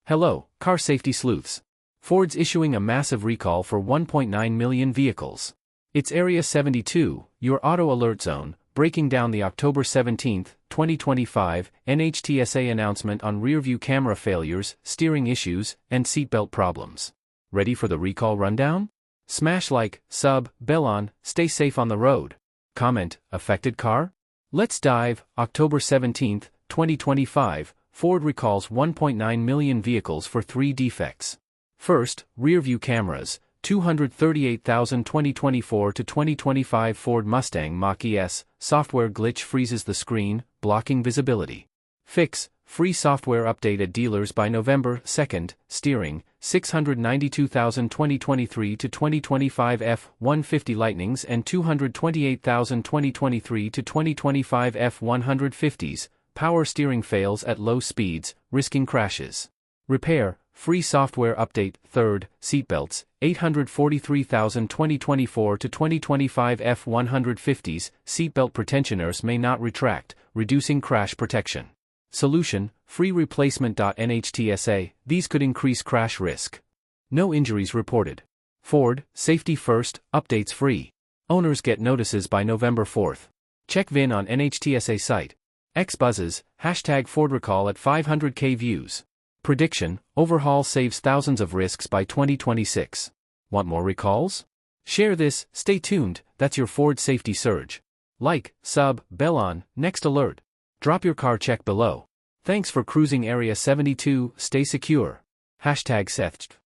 Hello, car safety sleuths. Ford's issuing a massive recall for 1.9 million vehicles. It's Area 72, your auto alert zone, breaking down the October 17, 2025, NHTSA announcement on rearview camera failures, steering issues, and seatbelt problems. Ready for the recall rundown? Smash like, sub, bell on, stay safe on the road. Comment, affected car? Let's dive. October 17, 2025, Ford recalls 1.9 million vehicles for 3 defects. First, rearview cameras, 238,000 2024 to 2025 Ford Mustang Mach-E S, software glitch freezes the screen, blocking visibility. Fix, free software update at dealers by November 2, steering, 692,000 2023 to 2025 F-150 Lightnings and 228,000 2023 to 2025 F-150s, power steering fails at low speeds, risking crashes. Repair, free software update. Third, seatbelts, 843,000 2024 to 2025 F-150s, seatbelt pretensioners may not retract, reducing crash protection. Solution, free replacement. NHTSA, these could increase crash risk. No injuries reported. Ford, safety first, updates free. Owners get notices by November 4. Check VIN on NHTSA site. X buzzes, hashtag Ford recall at 500K views. Prediction, overhaul saves thousands of risks by 2026. Want more recalls? Share this, stay tuned, that's your Ford safety surge. Like, sub, bell on, next alert. Drop your car check below. Thanks for cruising Area 72, stay secure. Hashtag SETHJTV.